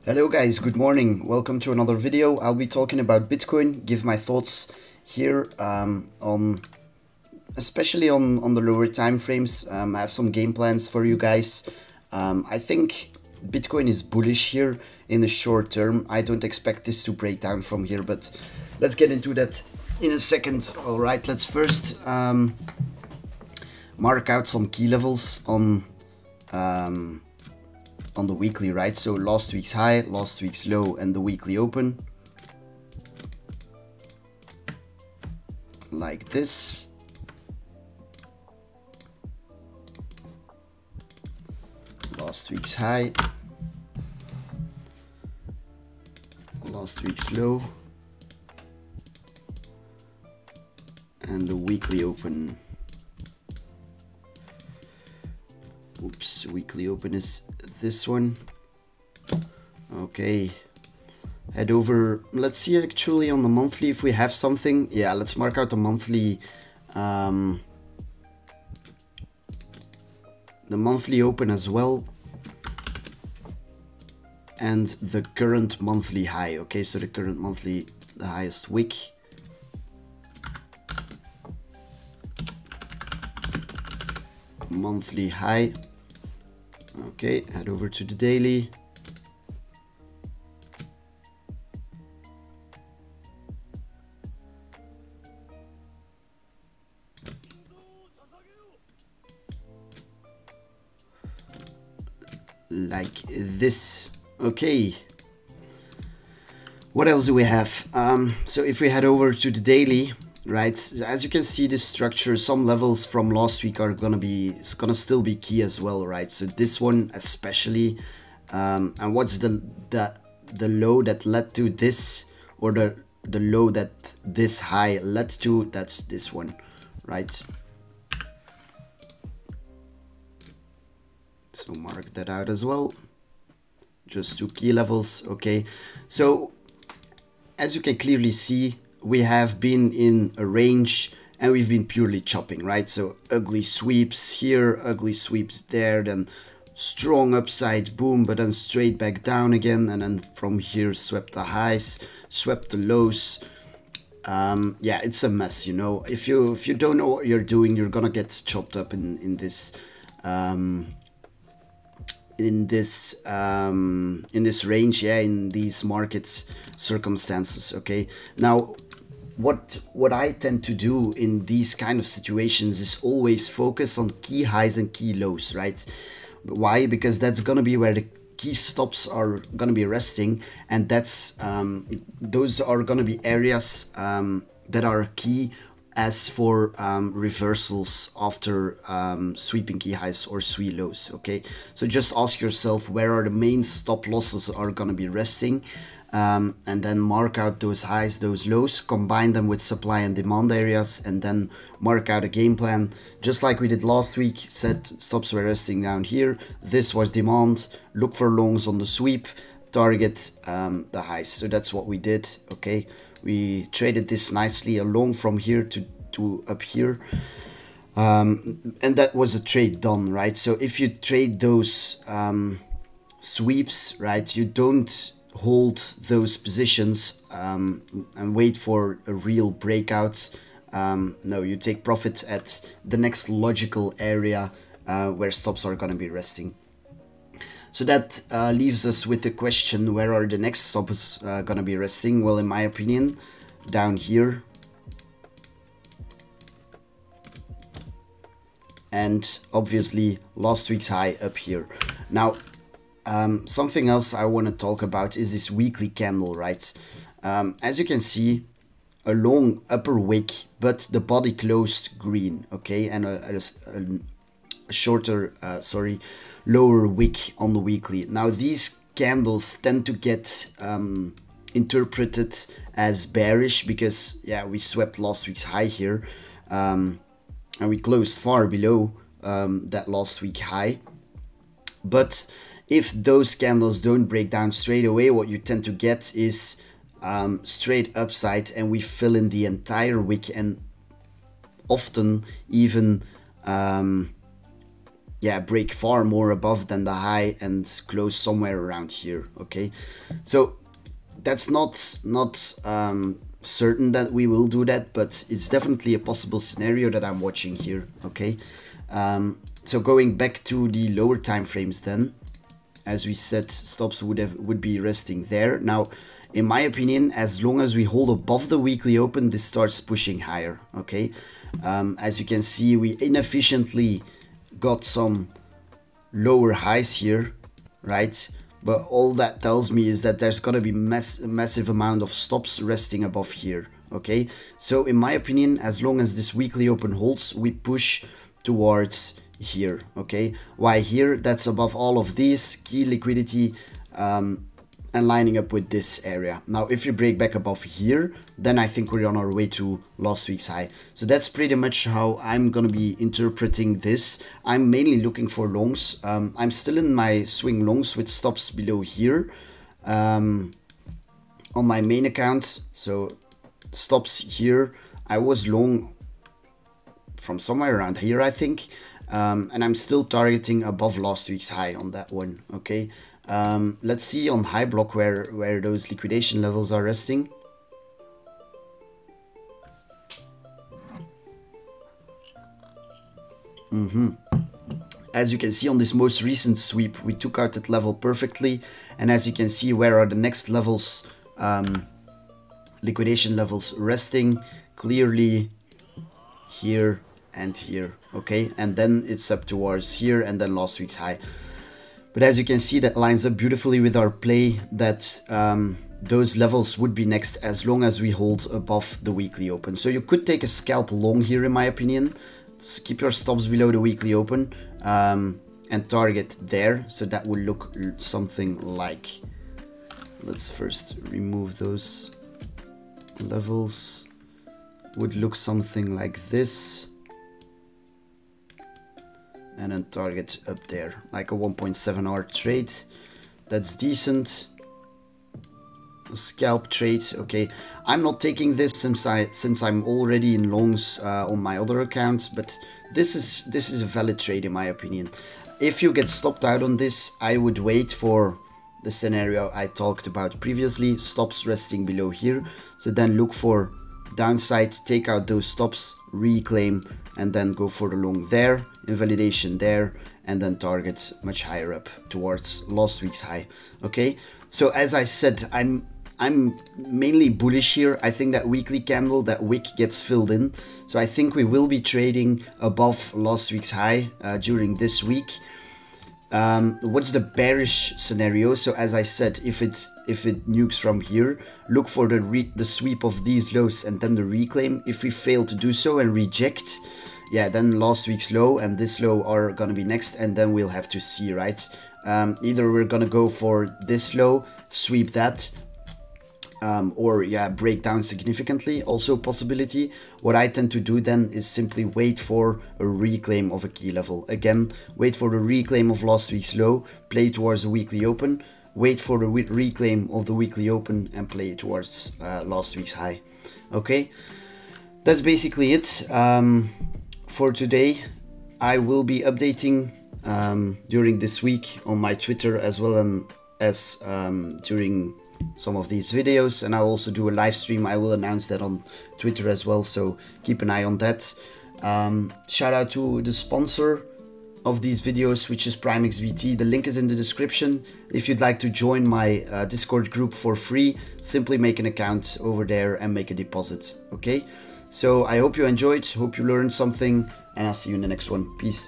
Hello guys, good morning. Welcome to another video. I'll be talking about Bitcoin, give my thoughts here on especially on the lower time frames. I have some game plans for you guys. I think Bitcoin is bullish here in the short term. I don't expect this to break down from here, but let's get into that in a second. All right, let's first mark out some key levels on the weekly, right? So last week's high, last week's low, and the weekly open. Like this. Last week's high. Last week's low. And the weekly open. Oops, weekly open is this one. Okay, head over. Let's see actually on the monthly if we have something. Yeah, let's mark out the monthly open as well, and the current monthly high. Okay, so the current monthly, the highest wick. Monthly high. Okay, head over to the daily. Like this. Okay. What else do we have? So if we head over to the daily, right, as you can see, this structure, some levels from last week are it's gonna still be key as well, right? So this one especially, and what's the low that led to this, or the low that this high led to? That's this one, right? So mark that out as well. Just two key levels. Okay, so as you can clearly see, we have been in a range and we've been purely chopping, right? So ugly sweeps here, ugly sweeps there, then strong upside, boom, but then straight back down again, and then from here swept the highs, swept the lows. Yeah, it's a mess, you know. If you don't know what you're doing, you're gonna get chopped up in this range, yeah, in these markets circumstances. Okay, now what I tend to do in these kind of situations is always focus on key highs and key lows, right? Why? Because that's gonna be where the key stops are gonna be resting, and that's those are gonna be areas that are key as for reversals after sweeping key highs or sweep lows. Okay, so just ask yourself, where are the main stop losses are going to be resting, and then mark out those highs, those lows, combine them with supply and demand areas, and then mark out a game plan just like we did last week. Said stops were resting down here, this was demand, look for longs on the sweep, target the highs. So that's what we did. Okay, we traded this nicely along from here to up here, and that was a trade done, right? So if you trade those sweeps, right, you don't hold those positions and wait for a real breakout. No, you take profit at the next logical area where stops are going to be resting. So that leaves us with the question, where are the next stops going to be resting? Well, in my opinion, down here. And obviously last week's high up here. Now, something else I want to talk about is this weekly candle, right? As you can see, a long upper wick, but the body closed green, okay? And a shorter, lower wick on the weekly. Now these candles tend to get interpreted as bearish because, yeah, we swept last week's high here, and we closed far below that last week high. But if those candles don't break down straight away, what you tend to get is straight upside, and we fill in the entire wick, and often even yeah, break far more above than the high and close somewhere around here. Okay, so that's not certain that we will do that, but it's definitely a possible scenario that I'm watching here. Okay, so going back to the lower time frames, then, as we said, stops would be resting there. Now, in my opinion, as long as we hold above the weekly open, this starts pushing higher. Okay, as you can see, we inefficiently got some lower highs here, right? But all that tells me is that there's gonna be massive amount of stops resting above here. Okay, so in my opinion, as long as this weekly open holds, we push towards here. Okay, why here? That's above all of these key liquidity and lining up with this area. Now, if you break back above here, then I think we're on our way to last week's high. So that's pretty much how I'm gonna be interpreting this. I'm mainly looking for longs. I'm still in my swing longs with stops below here on my main account. So stops here, I was long from somewhere around here, I think. And I'm still targeting above last week's high on that one. Okay, let's see on high block where those liquidation levels are resting. As you can see on this most recent sweep, we took out that level perfectly, and as you can see, where are the next levels, liquidation levels resting? Clearly here and here. Okay, and then it's up towards here and then last week's high. But as you can see, that lines up beautifully with our play that those levels would be next as long as we hold above the weekly open. So you could take a scalp long here, in my opinion. Just keep your stops below the weekly open and target there. So that will look something like, let's first remove those levels, would look something like this. And then target up there, like a 1.7 hour trade. That's decent. Scalp trade. Okay, I'm not taking this since I'm already in longs on my other account, but this is a valid trade in my opinion. If you get stopped out on this, I would wait for the scenario I talked about previously, stops resting below here. So then look for downside, take out those stops, reclaim, and then go for the long there, invalidation there, and then target much higher up towards last week's high. Okay, so as I said, I'm mainly bullish here. I think that weekly candle, that wick gets filled in, so I think we will be trading above last week's high during this week. What's the bearish scenario? So as I said, if it nukes from here, look for the sweep of these lows and then the reclaim. If we fail to do so and reject, yeah, then last week's low and this low are gonna be next, and then we'll have to see, right? Either we're gonna go for this low, sweep that, or yeah, break down significantly, also a possibility. What I tend to do then is simply wait for a reclaim of a key level. Again, wait for the reclaim of last week's low, play towards the weekly open, wait for the reclaim of the weekly open and play towards last week's high. Okay, that's basically it for today. I will be updating during this week on my Twitter as well as during some of these videos, and I'll also do a live stream. I will announce that on Twitter as well, so keep an eye on that. Shout out to the sponsor of these videos, which is PrimeXBT. The link is in the description. If you'd like to join my Discord group for free, simply make an account over there and make a deposit. Okay, so I hope you enjoyed, hope you learned something, and I'll see you in the next one. Peace.